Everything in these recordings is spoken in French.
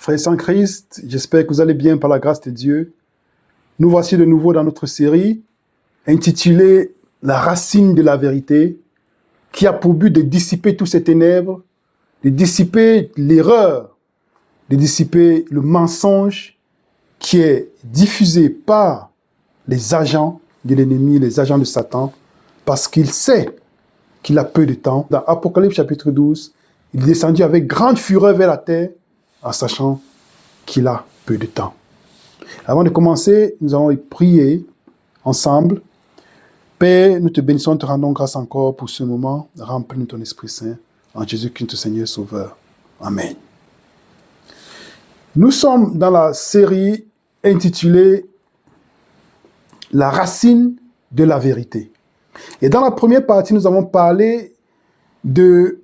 Frères en Christ, j'espère que vous allez bien par la grâce de Dieu. Nous voici de nouveau dans notre série intitulée « La racine de la vérité » qui a pour but de dissiper tous ces ténèbres, de dissiper l'erreur, de dissiper le mensonge qui est diffusé par les agents de l'ennemi, les agents de Satan, parce qu'il sait qu'il a peu de temps. Dans Apocalypse chapitre 12, il est descendu avec grande fureur vers la terre, en sachant qu'il a peu de temps. Avant de commencer, nous allons prier ensemble. Père, nous te bénissons, te rendons grâce encore pour ce moment. Remplis-nous ton Esprit Saint, en Jésus-Christ, notre Seigneur Sauveur. Amen. Nous sommes dans la série intitulée « La racine de la vérité ». Et dans la première partie, nous avons parlé de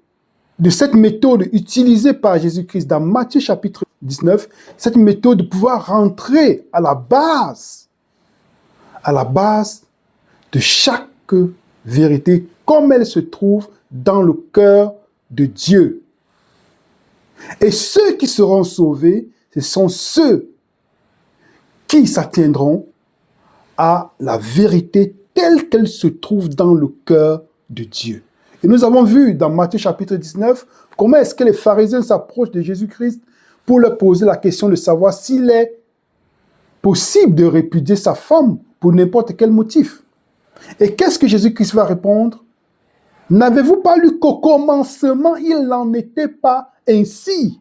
cette méthode utilisée par Jésus-Christ dans Matthieu chapitre 19, cette méthode de pouvoir rentrer à la base de chaque vérité, comme elle se trouve dans le cœur de Dieu. Et ceux qui seront sauvés, ce sont ceux qui s'atteindront à la vérité telle qu'elle se trouve dans le cœur de Dieu. Et nous avons vu dans Matthieu chapitre 19, comment est-ce que les pharisiens s'approchent de Jésus-Christ pour leur poser la question de savoir s'il est possible de répudier sa femme pour n'importe quel motif. Et qu'est-ce que Jésus-Christ va répondre? N'avez-vous pas lu qu'au commencement, il n'en était pas ainsi?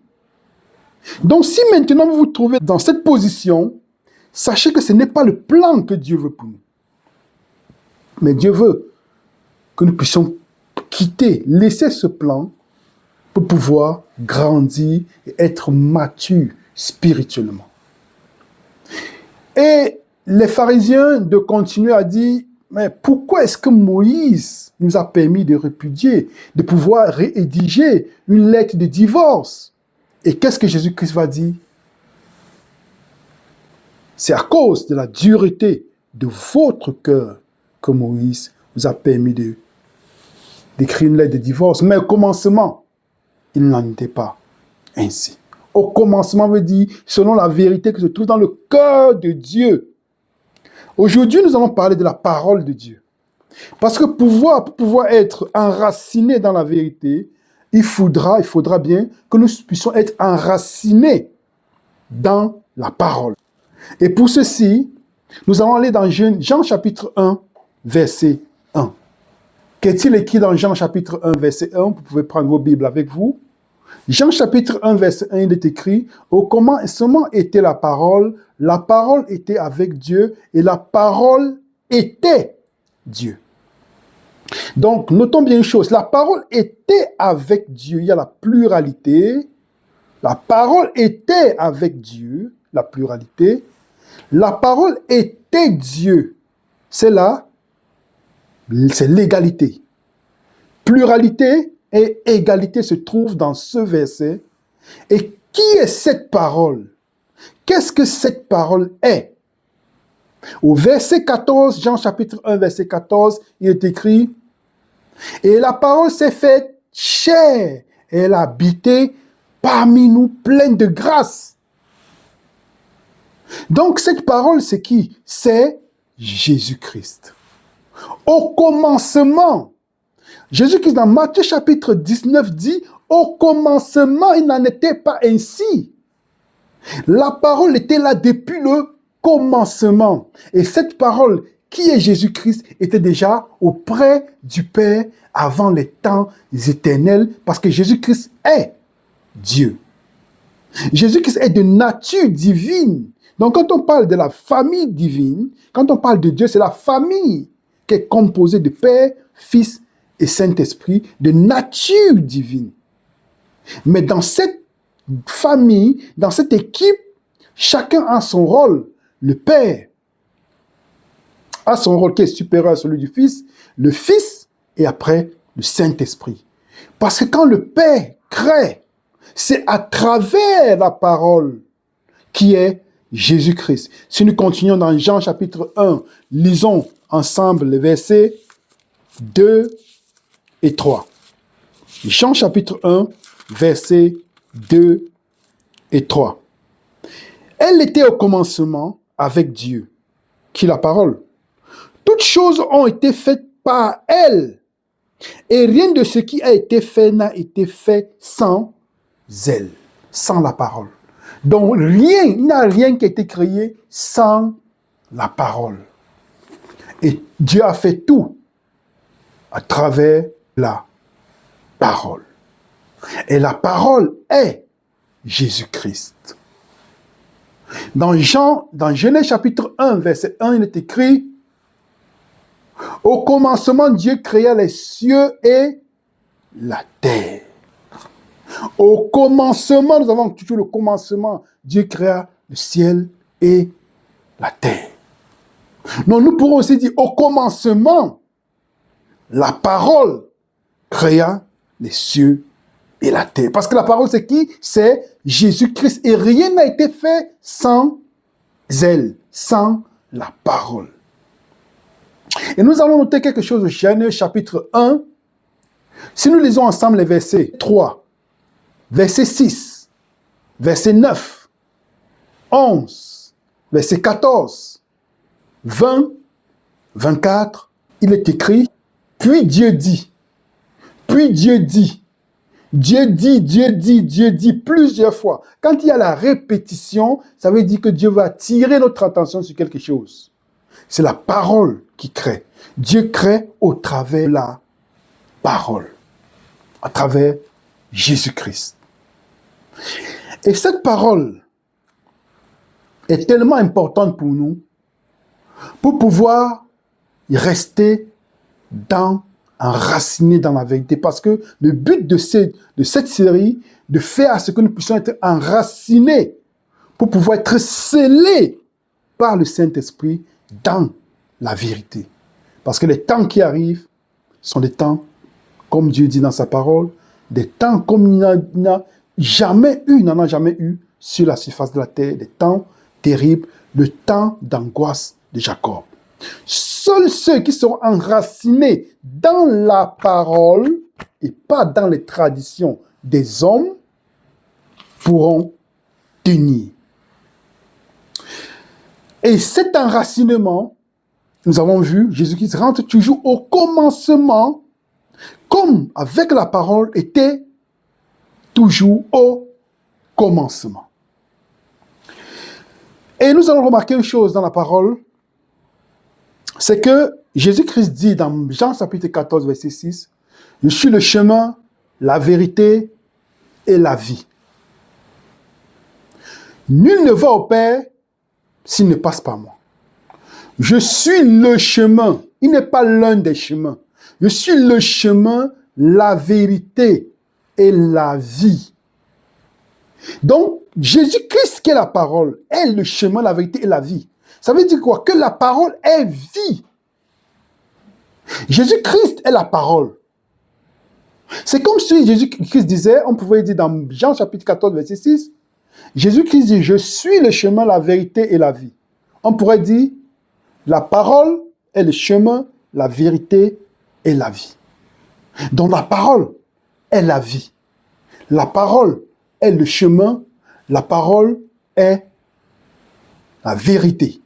Donc si maintenant vous vous trouvez dans cette position, sachez que ce n'est pas le plan que Dieu veut pour nous. Mais Dieu veut que nous puissions laisser ce plan pour pouvoir grandir et être matures spirituellement. Et les pharisiens de continuer à dire, mais pourquoi est-ce que Moïse nous a permis de répudier, de pouvoir rédiger une lettre de divorce? Et qu'est-ce que Jésus-Christ va dire? C'est à cause de la dureté de votre cœur que Moïse vous a permis d'écrire une lettre de divorce. Mais au commencement, il n'en était pas ainsi. Au commencement veut dire, selon la vérité qui se trouve dans le cœur de Dieu. Aujourd'hui, nous allons parler de la parole de Dieu. Parce que pour pouvoir être enraciné dans la vérité, il faudra bien que nous puissions être enracinés dans la parole. Et pour ceci, nous allons aller dans Jean chapitre 1, verset 1. Qu'est-il écrit dans Jean chapitre 1, verset 1? Vous pouvez prendre vos Bibles avec vous. Jean chapitre 1, verset 1, il est écrit « Au commencement était la parole était avec Dieu, et la parole était Dieu. » Donc, notons bien une chose, la parole était avec Dieu, il y a la pluralité. La parole était avec Dieu, la pluralité. La parole était Dieu, c'est l'égalité. Pluralité et égalité se trouvent dans ce verset. Et qui est cette parole? Qu'est-ce que cette parole est? Au verset 14, Jean chapitre 1, verset 14, il est écrit « Et la parole s'est faite chair, et elle a habité parmi nous pleine de grâce. » Donc cette parole, c'est qui? C'est Jésus-Christ. Au commencement, Jésus-Christ dans Matthieu chapitre 19 dit « Au commencement, il n'en était pas ainsi. » La parole était là depuis le commencement. Et cette parole, qui est Jésus-Christ, était déjà auprès du Père avant les temps éternels, parce que Jésus-Christ est Dieu. Jésus-Christ est de nature divine. Donc quand on parle de la famille divine, quand on parle de Dieu, c'est la famille qui est composée de Père, Fils et Saint-Esprit, de nature divine. Mais dans cette famille, dans cette équipe, chacun a son rôle. Le Père a son rôle qui est supérieur à celui du Fils, le Fils et après le Saint-Esprit. Parce que quand le Père crée, c'est à travers la parole qui est Jésus-Christ. Si nous continuons dans Jean chapitre 1, lisons ensemble les versets 2 et 3. Jean chapitre 1, versets 2 et 3. Elle était au commencement avec Dieu, qui est la parole. Toutes choses ont été faites par elle, et rien de ce qui a été fait n'a été fait sans elle, sans la parole. Donc rien, il n'y a rien qui a été créé sans la parole. Et Dieu a fait tout à travers la parole. Et la parole est Jésus-Christ. Dans Genèse chapitre 1, verset 1, il est écrit: au commencement, Dieu créa les cieux et la terre. Au commencement, nous avons toujours le commencement. Dieu créa le ciel et la terre. Donc nous pourrons aussi dire au commencement, la parole créa les cieux et la terre. Parce que la parole, c'est qui? C'est Jésus-Christ. Et rien n'a été fait sans elle, sans la parole. Et nous allons noter quelque chose au Genèse chapitre 1. Si nous lisons ensemble les versets 3, verset 6, verset 9, 11, verset 14, 20, 24, il est écrit: puis Dieu dit, Dieu dit plusieurs fois. Quand il y a la répétition, ça veut dire que Dieu va attirer notre attention sur quelque chose. C'est la parole qui crée. Dieu crée au travers de la parole, à travers Jésus-Christ. Et cette parole est tellement importante pour nous, pour pouvoir y rester enracinés dans la vérité. Parce que le but de cette série, de faire à ce que nous puissions être enracinés, pour pouvoir être scellés par le Saint-Esprit dans la vérité. Parce que les temps qui arrivent sont des temps, comme Dieu dit dans sa parole, des temps comme il n'en a jamais eu sur la surface de la terre, des temps terribles, le temps d'angoisse de Jacob. Seuls ceux qui seront enracinés dans la parole et pas dans les traditions des hommes pourront tenir. Et cet enracinement, nous avons vu, Jésus-Christ rentre toujours au commencement, comme avec la parole était toujours au commencement. Et nous allons remarquer une chose dans la parole, c'est que Jésus-Christ dit dans Jean chapitre 14, verset 6, « Je suis le chemin, la vérité et la vie. Nul ne va au Père s'il ne passe par moi. Je suis le chemin. » Il n'est pas l'un des chemins. Je suis le chemin, la vérité et la vie. Donc, Jésus-Christ qui est la parole, est le chemin, la vérité et la vie. Ça veut dire quoi? Que la parole est vie. Jésus-Christ est la parole. C'est comme si Jésus-Christ disait, on pouvait dire dans Jean chapitre 14, verset 6, Jésus-Christ dit, je suis le chemin, la vérité et la vie. On pourrait dire, la parole est le chemin, la vérité et la vie. Donc la parole est la vie. La parole est le chemin, la parole est la vérité.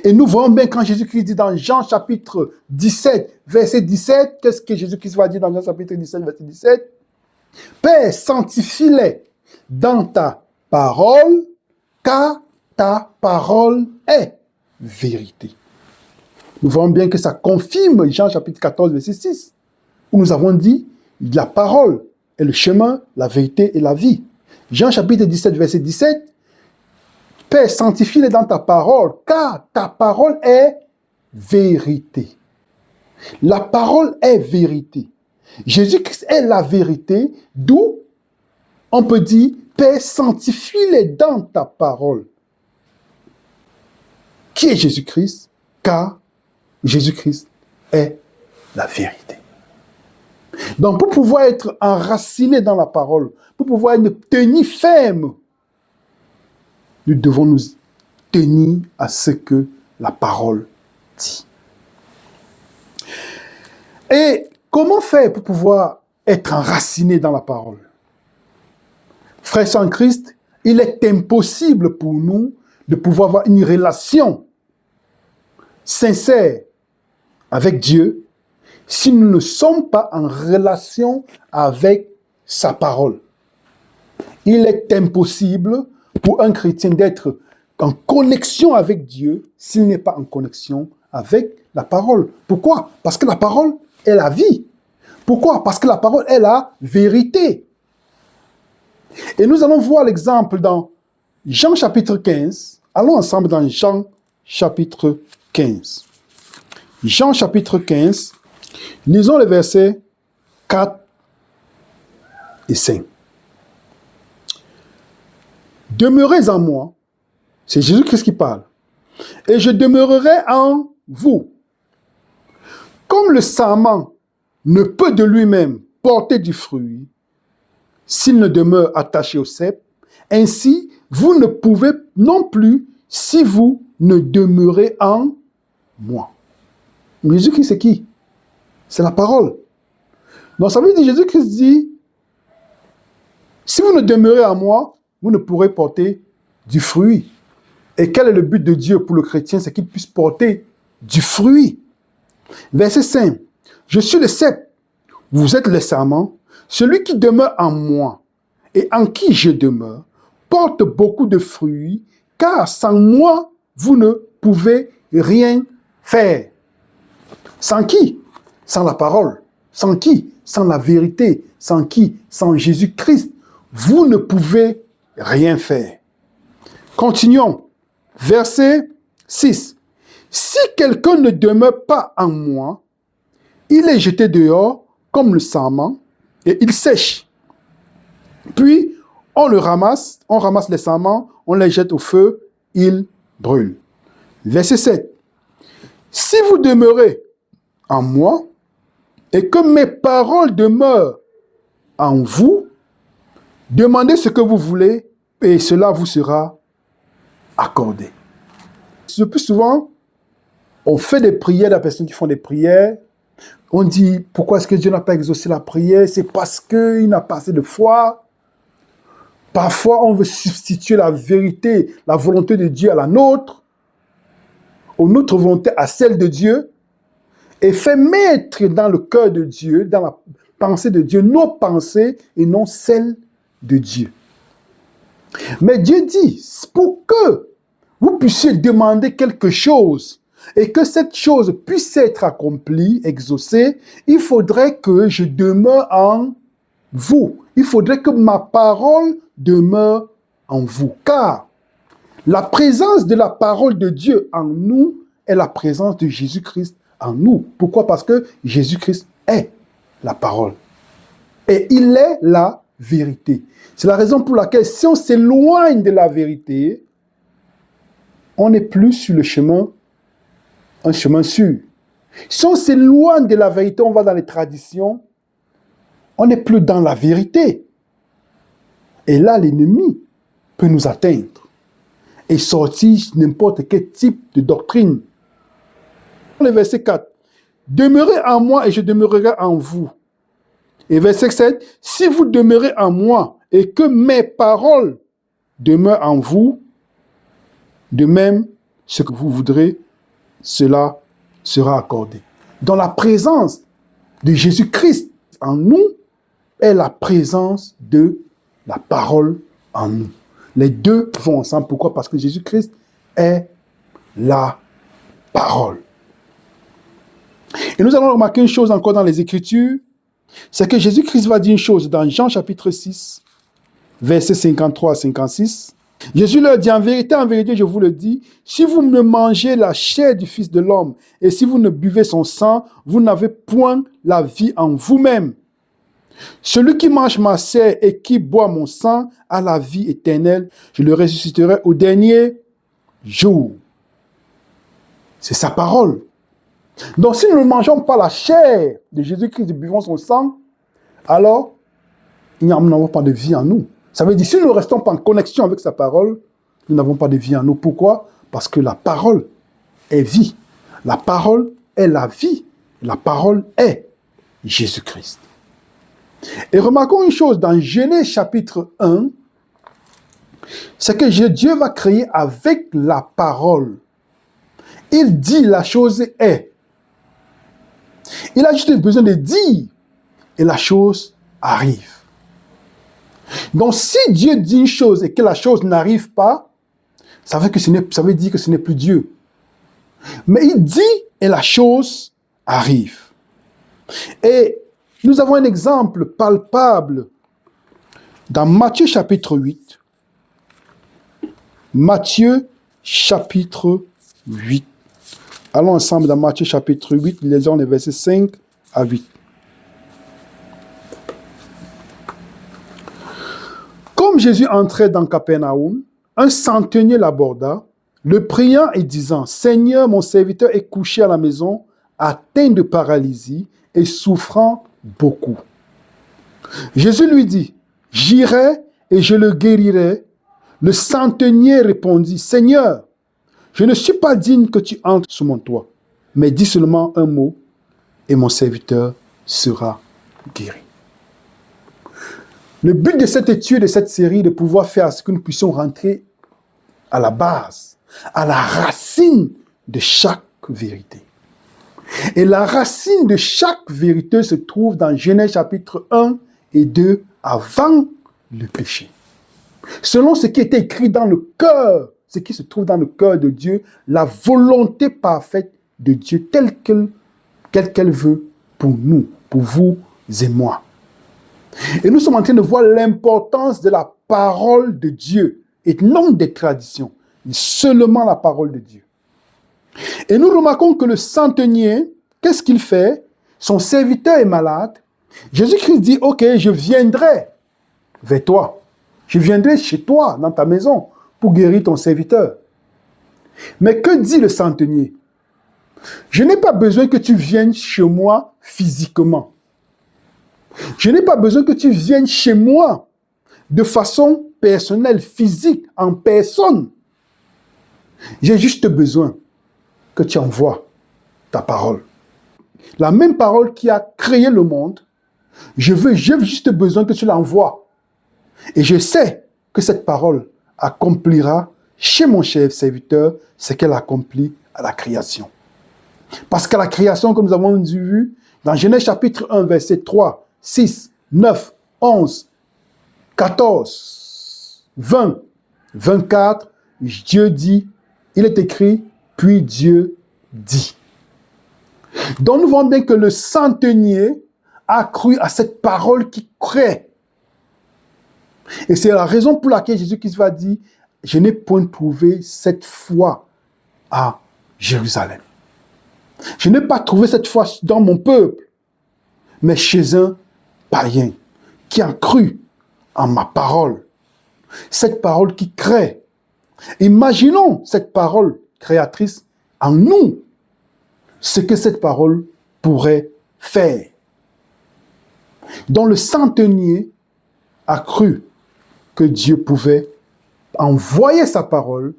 Et nous voyons bien quand Jésus-Christ dit dans Jean chapitre 17, verset 17, qu'est-ce que Jésus-Christ va dire dans Jean chapitre 17, verset 17? Père, sanctifie-les dans ta parole, car ta parole est vérité. Nous voyons bien que ça confirme Jean chapitre 14, verset 6, où nous avons dit, la parole est le chemin, la vérité et la vie. Jean chapitre 17, verset 17, Père, sanctifie-les dans ta parole, car ta parole est vérité. La parole est vérité. Jésus-Christ est la vérité, d'où on peut dire, Père, sanctifie-les dans ta parole. Qui est Jésus-Christ? Car Jésus-Christ est la vérité. Donc, pour pouvoir être enraciné dans la parole, pour pouvoir être tenu ferme, nous devons nous tenir à ce que la parole dit. Et comment faire pour pouvoir être enraciné dans la parole? Frères en Christ, il est impossible pour nous de pouvoir avoir une relation sincère avec Dieu si nous ne sommes pas en relation avec sa parole. Il est impossible pour un chrétien d'être en connexion avec Dieu s'il n'est pas en connexion avec la parole. Pourquoi? Parce que la parole est la vie. Pourquoi? Parce que la parole est la vérité. Et nous allons voir l'exemple dans Jean chapitre 15. Allons ensemble dans Jean chapitre 15. Jean chapitre 15. Lisons les versets 4 et 5. Demeurez en moi. C'est Jésus-Christ qui parle. Et je demeurerai en vous. Comme le sarment ne peut de lui-même porter du fruit s'il ne demeure attaché au cep, ainsi vous ne pouvez non plus si vous ne demeurez en moi. Jésus-Christ, c'est qui? C'est la parole. Donc ça veut dire, Jésus-Christ dit, si vous ne demeurez en moi, vous ne pourrez porter du fruit. Et quel est le but de Dieu pour le chrétien? C'est qu'il puisse porter du fruit. Verset 5. Je suis le cep, vous êtes le sarment. Celui qui demeure en moi et en qui je demeure porte beaucoup de fruits, car sans moi, vous ne pouvez rien faire. Sans qui? Sans la parole. Sans qui? Sans la vérité. Sans qui? Sans Jésus-Christ. Vous ne pouvez rien faire. Continuons. Verset 6. Si quelqu'un ne demeure pas en moi, il est jeté dehors comme le sarment et il sèche. Puis, on ramasse les sarments, on les jette au feu, ils brûlent. Verset 7. Si vous demeurez en moi et que mes paroles demeurent en vous, demandez ce que vous voulez et cela vous sera accordé. Le plus souvent, on fait des prières, la personne qui font des prières, on dit pourquoi est-ce que Dieu n'a pas exaucé la prière? C'est parce qu'il n'a pas assez de foi. Parfois, on veut substituer la vérité, la volonté de Dieu à la nôtre, ou notre volonté à celle de Dieu, et fait mettre dans le cœur de Dieu, dans la pensée de Dieu, nos pensées et non celles de Dieu. Mais Dieu dit, pour que vous puissiez demander quelque chose et que cette chose puisse être accomplie, exaucée, il faudrait que je demeure en vous. Il faudrait que ma parole demeure en vous. Car la présence de la parole de Dieu en nous est la présence de Jésus-Christ en nous. Pourquoi? Parce que Jésus-Christ est la parole. Et il est la vérité. C'est la raison pour laquelle si on s'éloigne de la vérité, on n'est plus sur le chemin, un chemin sûr. Si on s'éloigne de la vérité, on va dans les traditions, on n'est plus dans la vérité. Et là, l'ennemi peut nous atteindre et sortir n'importe quel type de doctrine. Le verset 4. Demeurez en moi et je demeurerai en vous. Et verset 7. Si vous demeurez en moi et que mes paroles demeurent en vous, de même, ce que vous voudrez, cela sera accordé. Dans la présence de Jésus-Christ en nous est la présence de la parole en nous. Les deux vont ensemble. Pourquoi? Parce que Jésus-Christ est la parole. Et nous allons remarquer une chose encore dans les Écritures, c'est que Jésus-Christ va dire une chose dans Jean chapitre 6, versets 53 à 56. Jésus leur dit, en vérité, je vous le dis, si vous ne mangez la chair du Fils de l'homme et si vous ne buvez son sang, vous n'avez point la vie en vous-même. Celui qui mange ma chair et qui boit mon sang a la vie éternelle. Je le ressusciterai au dernier jour. C'est sa parole. Donc si nous ne mangeons pas la chair de Jésus-Christ et buvons son sang, alors nous n'avons pas de vie en nous. Ça veut dire, si nous ne restons pas en connexion avec sa parole, nous n'avons pas de vie en nous. Pourquoi? Parce que la parole est vie. La parole est la vie. La parole est Jésus-Christ. Et remarquons une chose, dans Genèse chapitre 1, c'est que Dieu va créer avec la parole. Il dit la chose est. Il a juste besoin de dire et la chose arrive. Donc si Dieu dit une chose et que la chose n'arrive pas, ça veut dire que ce n'est plus Dieu. Mais il dit et la chose arrive. Et nous avons un exemple palpable dans Matthieu chapitre 8. Matthieu chapitre 8. Allons ensemble dans Matthieu chapitre 8, lisons les versets 5 à 8. Comme Jésus entrait dans Capernaum, un centenier l'aborda, le priant et disant, « Seigneur, mon serviteur est couché à la maison, atteint de paralysie et souffrant beaucoup. » Jésus lui dit, « J'irai et je le guérirai. » Le centenier répondit, « Seigneur, je ne suis pas digne que tu entres sous mon toit, mais dis seulement un mot et mon serviteur sera guéri. » Le but de cette étude, de cette série, est de pouvoir faire ce que nous puissions rentrer à la base, à la racine de chaque vérité. Et la racine de chaque vérité se trouve dans Genèse chapitre 1 et 2, avant le péché. Selon ce qui est écrit dans le cœur, ce qui se trouve dans le cœur de Dieu, la volonté parfaite de Dieu telle qu'elle veut pour nous, pour vous et moi. Et nous sommes en train de voir l'importance de la parole de Dieu et non des traditions, mais seulement la parole de Dieu. Et nous remarquons que le centenier, qu'est-ce qu'il fait? Son serviteur est malade. Jésus-Christ dit, « Ok, je viendrai vers toi. Je viendrai chez toi, dans ta maison, pour guérir ton serviteur. » Mais que dit le centenier? Je n'ai pas besoin que tu viennes chez moi physiquement. Je n'ai pas besoin que tu viennes chez moi de façon personnelle, physique, en personne. J'ai juste besoin que tu envoies ta parole. La même parole qui a créé le monde, j'ai juste besoin que tu l'envoies. Et je sais que cette parole accomplira chez mon chef serviteur ce qu'elle accomplit à la création. Parce qu'à la création, comme nous avons vu, dans Genèse chapitre 1, verset 3, 6, 9, 11, 14, 20, 24, Dieu dit, il est écrit, puis Dieu dit. Donc nous voyons bien que le centenier a cru à cette parole qui crée. Et c'est la raison pour laquelle Jésus-Christ va dire, je n'ai point trouvé cette foi à Jérusalem. Je n'ai pas trouvé cette foi dans mon peuple, mais chez un païen qui a cru en ma parole. Cette parole qui crée. Imaginons cette parole créatrice en nous, ce que cette parole pourrait faire. Donc le centenier a cru que Dieu pouvait envoyer sa parole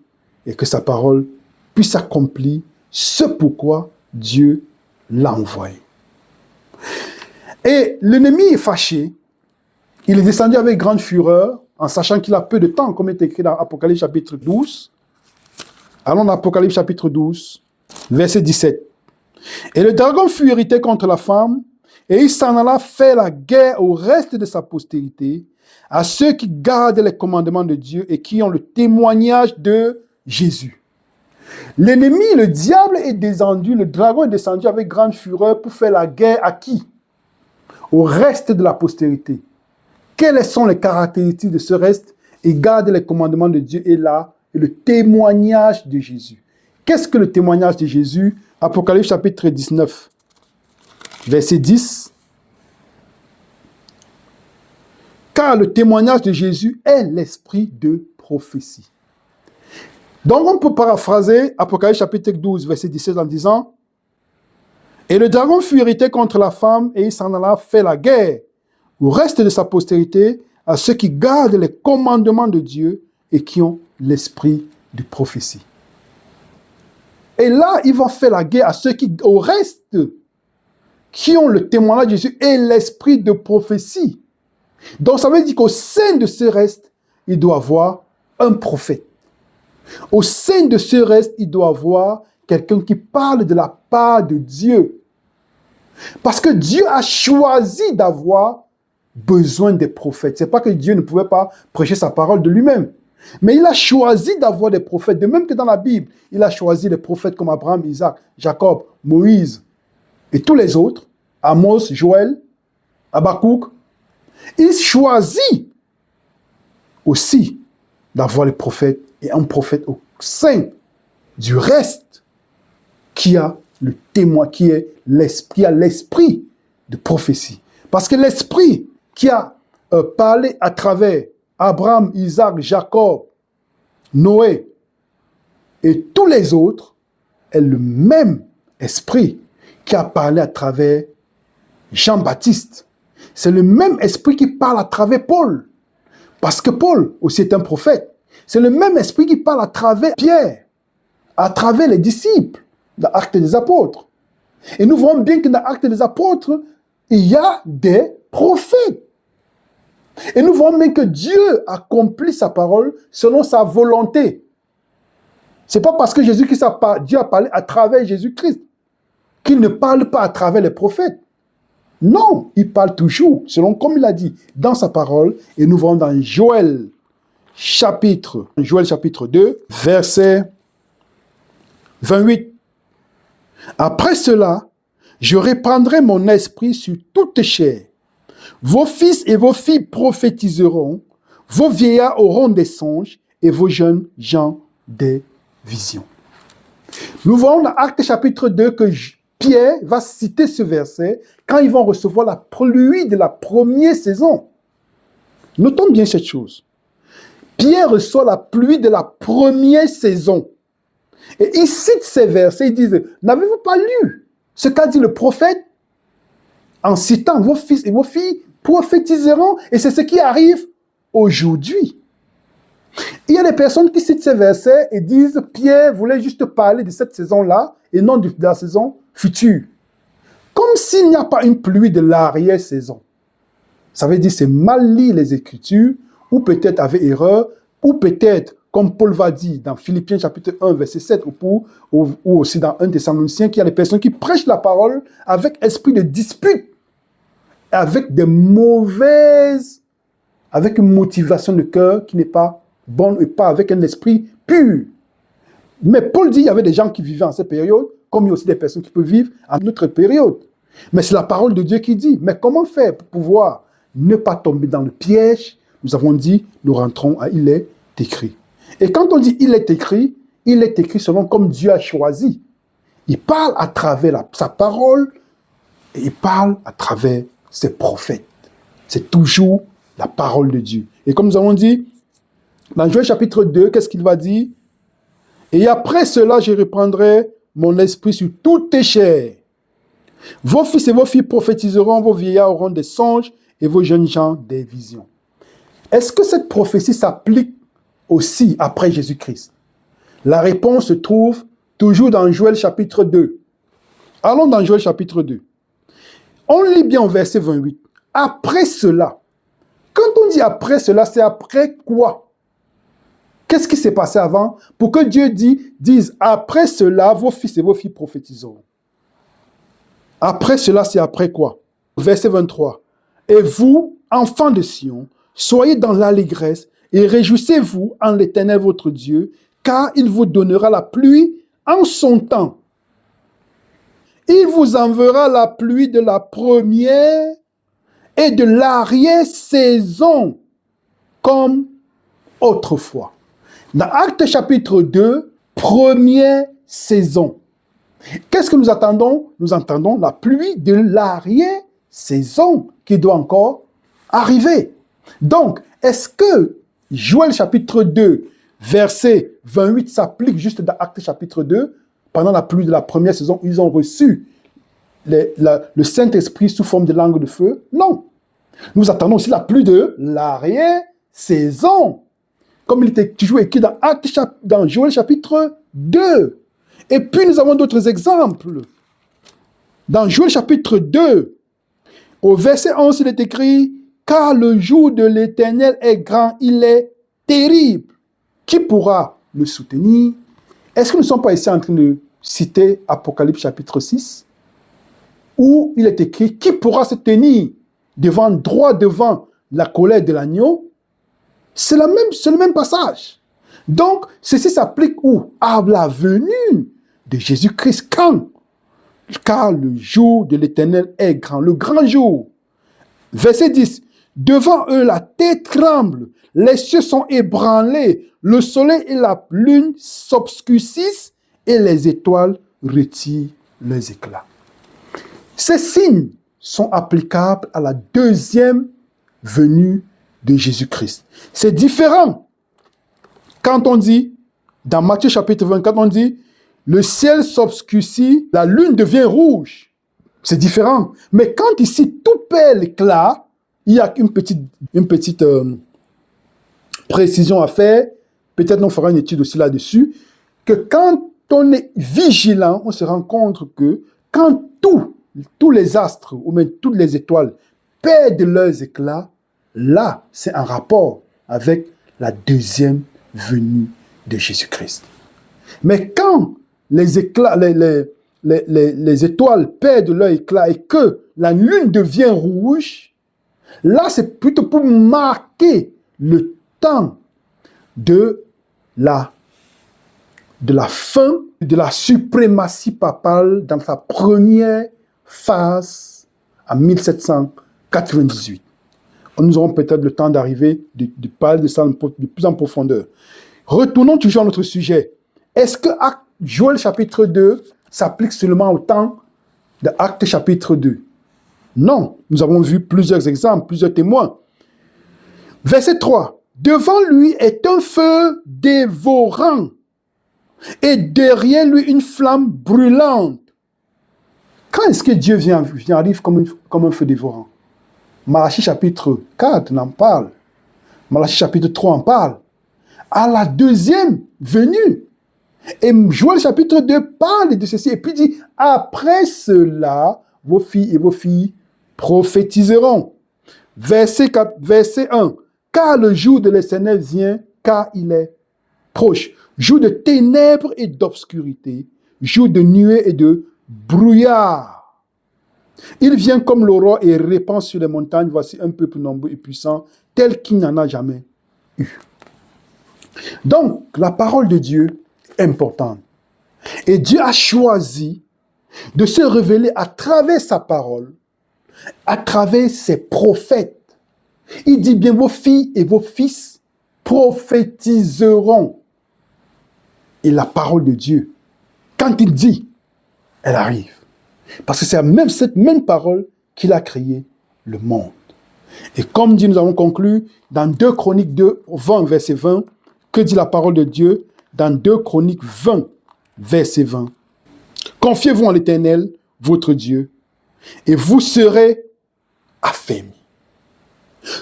et que sa parole puisse accomplir ce pourquoi Dieu l'a envoyé. Et l'ennemi est fâché. Il est descendu avec grande fureur, en sachant qu'il a peu de temps, comme il est écrit dans Apocalypse chapitre 12. Allons dans Apocalypse chapitre 12, verset 17. Et le dragon fut irrité contre la femme, et il s'en alla faire la guerre au reste de sa postérité, à ceux qui gardent les commandements de Dieu et qui ont le témoignage de Jésus. L'ennemi, le diable est descendu, le dragon est descendu avec grande fureur pour faire la guerre à qui? Au reste de la postérité. Quelles sont les caractéristiques de ce reste? Il garde les commandements de Dieu et là, et le témoignage de Jésus. Qu'est-ce que le témoignage de Jésus? Apocalypse chapitre 19, verset 10. Car le témoignage de Jésus est l'esprit de prophétie. Donc on peut paraphraser Apocalypse chapitre 12, verset 17 en disant, et le dragon fut irrité contre la femme et il s'en alla faire la guerre au reste de sa postérité, à ceux qui gardent les commandements de Dieu et qui ont l'esprit de prophétie. Et là, il va faire la guerre à ceux qui, au reste, qui ont le témoignage de Jésus et l'esprit de prophétie. Donc ça veut dire qu'au sein de ce reste, il doit y avoir un prophète. Au sein de ce reste, il doit y avoir quelqu'un qui parle de la part de Dieu. Parce que Dieu a choisi d'avoir besoin des prophètes. Ce n'est pas que Dieu ne pouvait pas prêcher sa parole de lui-même. Mais il a choisi d'avoir des prophètes. De même que dans la Bible, il a choisi des prophètes comme Abraham, Isaac, Jacob, Moïse et tous les autres. Amos, Joël, Habakkuk. Il choisit aussi d'avoir les prophètes et un prophète au sein du reste qui a le témoin, qui a l'esprit de prophétie. Parce que l'esprit qui a parlé à travers Abraham, Isaac, Jacob, Noé et tous les autres est le même esprit qui a parlé à travers Jean-Baptiste. C'est le même esprit qui parle à travers Paul. Parce que Paul aussi est un prophète. C'est le même esprit qui parle à travers Pierre, à travers les disciples, dans l'Acte des Apôtres. Et nous voyons bien que dans l'Acte des Apôtres, il y a des prophètes. Et nous voyons bien que Dieu accomplit sa parole selon sa volonté. Ce n'est pas parce que Dieu a parlé à travers Jésus-Christ qu'il ne parle pas à travers les prophètes. Non, il parle toujours, selon comme il a dit dans sa parole. Et nous voyons dans Joël chapitre 2, verset 28. Après cela, je répandrai mon esprit sur toute chair. Vos fils et vos filles prophétiseront, vos vieillards auront des songes et vos jeunes gens des visions. Nous voyons dans Actes chapitre 2 que Pierre va citer ce verset quand ils vont recevoir la pluie de la première saison. Notons bien cette chose. Pierre reçoit la pluie de la première saison. Et il cite ces versets, il dit, n'avez-vous pas lu ce qu'a dit le prophète en citant vos fils et vos filles prophétiseront, et c'est ce qui arrive aujourd'hui. Il y a des personnes qui citent ces versets et disent Pierre voulait juste parler de cette saison-là et non de la saison future. Comme s'il n'y a pas une pluie de l'arrière-saison. Ça veut dire c'est mal lire les Écritures, ou peut-être avec erreur, ou peut-être, comme Paul va dire dans Philippiens chapitre 1, verset 7, ou aussi dans 1 Thessaloniciens, qu'il y a des personnes qui prêchent la parole avec esprit de dispute, avec des mauvaises, avec une motivation de cœur qui n'est pas bonne et pas avec un esprit pur. Mais Paul dit qu'il y avait des gens qui vivaient en cette période, comme il y a aussi des personnes qui peuvent vivre en notre période. Mais c'est la parole de Dieu qui dit. Mais comment faire pour pouvoir ne pas tomber dans le piège? Nous avons dit, nous rentrons à il est écrit. Et quand on dit il est écrit selon comme Dieu a choisi. Il parle à travers sa parole et il parle à travers ses prophètes. C'est toujours la parole de Dieu. Et comme nous avons dit, dans Joël chapitre 2, qu'est-ce qu'il va dire? Et après cela, je reprendrai mon esprit sur toutes tes chairs. Vos fils et vos filles prophétiseront, vos vieillards auront des songes et vos jeunes gens des visions. Est-ce que cette prophétie s'applique aussi après Jésus-Christ? La réponse se trouve toujours dans Joël chapitre 2. Allons dans Joël chapitre 2. On lit bien au verset 28. Après cela. Quand on dit après cela, c'est après quoi? Qu'est-ce qui s'est passé avant pour que Dieu dise après cela, vos fils et vos filles prophétiseront? Après cela, c'est après quoi? Verset 23. Et vous, enfants de Sion, soyez dans l'allégresse et réjouissez-vous en l'Éternel votre Dieu, car il vous donnera la pluie en son temps. Il vous enverra la pluie de la première et de l'arrière-saison, comme autrefois. Dans Actes chapitre 2, première saison. Qu'est-ce que nous attendons? Nous attendons la pluie de l'arrière-saison qui doit encore arriver. Donc, est-ce que Joël chapitre 2, verset 28 s'applique juste dans Actes chapitre 2? Pendant la pluie de la première saison, ils ont reçu le Saint-Esprit sous forme de langue de feu? Non. Nous attendons aussi la pluie de l'arrière-saison. Comme il était toujours écrit dans Joël chapitre 2. Et puis nous avons d'autres exemples. Dans Joël chapitre 2, au verset 11, il est écrit « Car le jour de l'Éternel est grand, il est terrible. qui pourra le soutenir? Est-ce que nous ne sommes pas ici en train de citer Apocalypse chapitre 6, où il est écrit, qui pourra se tenir droit devant la colère de l'agneau? C'est le même passage. Donc, ceci s'applique où? À la venue de Jésus-Christ. Quand? Car le jour de l'Éternel est grand, le grand jour. Verset 10. Devant eux, la terre tremble, les cieux sont ébranlés, le soleil et la lune s'obscurcissent et les étoiles retirent leurs éclats. Ces signes sont applicables à la deuxième venue de Jésus-Christ. C'est différent. Quand on dit, dans Matthieu chapitre 24, on dit, le ciel s'obscurcit, la lune devient rouge. C'est différent. Mais quand ici, tout perd l'éclat, il y a une petite précision à faire. Peut-être on fera une étude aussi là-dessus. Que quand on est vigilant, on se rend compte que quand tous les astres, ou même toutes les étoiles, perdent leurs éclats, là, c'est un rapport avec la deuxième venue de Jésus-Christ. Mais quand les étoiles perdent leur éclat et que la lune devient rouge, là, c'est plutôt pour marquer le temps de la fin de la suprématie papale dans sa première phase en 1798. Nous aurons peut-être le temps d'arriver, de parler de ça de plus en profondeur. Retournons toujours à notre sujet. Est-ce que Joël chapitre 2 s'applique seulement au temps de Actes chapitre 2? Non, nous avons vu plusieurs exemples, plusieurs témoins. Verset 3. Devant lui est un feu dévorant et derrière lui une flamme brûlante. Quand est-ce que Dieu arrive comme un feu dévorant? Malachie chapitre 4 en parle. Malachie chapitre 3 en parle. À la deuxième venue. Et Joël chapitre 2 parle de ceci. Et puis dit, après cela, vos filles et vos filles prophétiseront. Verset 1. Car le jour de l'Éternel vient, car il est proche. Jour de ténèbres et d'obscurité. Jour de nuées et de brouillard. Il vient comme l'aurore et répand sur les montagnes. Voici un peuple nombreux et puissant, tel qu'il n'y en a jamais eu. Donc, la parole de Dieu est importante. Et Dieu a choisi de se révéler à travers sa parole, à travers ses prophètes. Il dit bien, vos filles et vos fils prophétiseront. Et la parole de Dieu, quand il dit, elle arrive. Parce que c'est cette même parole qu'il a créé le monde. Et comme dit, nous avons conclu dans 2 Chroniques 2, 20, verset 20, que dit la parole de Dieu dans 2 Chroniques 20, verset 20. Confiez-vous en l'Éternel, votre Dieu, et vous serez affermis.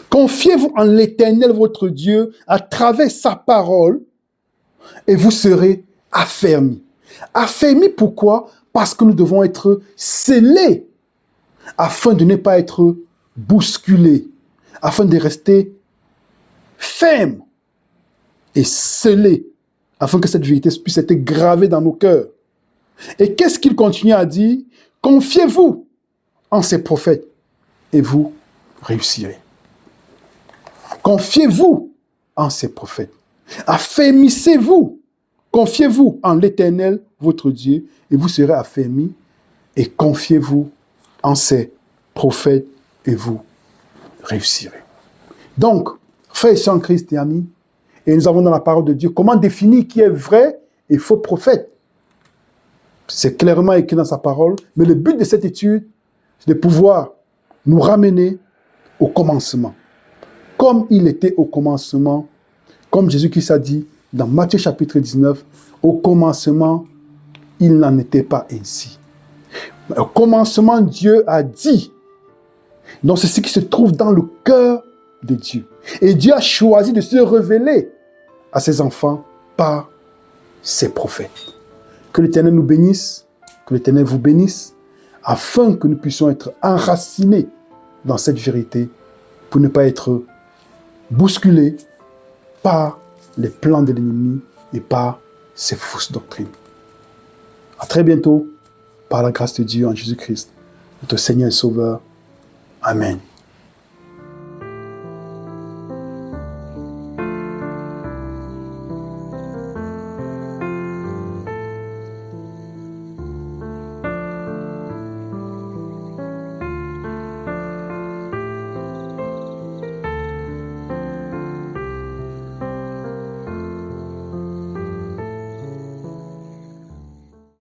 Confiez-vous en l'Éternel, votre Dieu, à travers sa parole, et vous serez affermis. Affermis pourquoi? Parce que nous devons être scellés afin de ne pas être bousculés, afin de rester fermes et scellés, afin que cette vérité puisse être gravée dans nos cœurs. Et qu'est-ce qu'il continue à dire? Confiez-vous en ces prophètes et vous réussirez. Confiez-vous en ces prophètes. Affermissez-vous. Confiez-vous en l'Éternel, votre Dieu, et vous serez affermis. Et confiez-vous en ces prophètes et vous réussirez. Donc, frères et sœurs en Christ et amis, et nous avons dans la parole de Dieu comment définir qui est vrai et faux prophète. C'est clairement écrit dans sa parole, mais le but de cette étude, c'est de pouvoir nous ramener au commencement. Comme il était au commencement, comme Jésus-Christ a dit dans Matthieu chapitre 19, au commencement, il n'en était pas ainsi. Au commencement, Dieu a dit. Donc c'est ce qui se trouve dans le cœur de Dieu. Et Dieu a choisi de se révéler à ses enfants par ses prophètes. Que l'Éternel nous bénisse, que l'Éternel vous bénisse, afin que nous puissions être enracinés dans cette vérité, pour ne pas être bousculés par les plans de l'ennemi et par ses fausses doctrines. À très bientôt, par la grâce de Dieu en Jésus-Christ, notre Seigneur et Sauveur. Amen.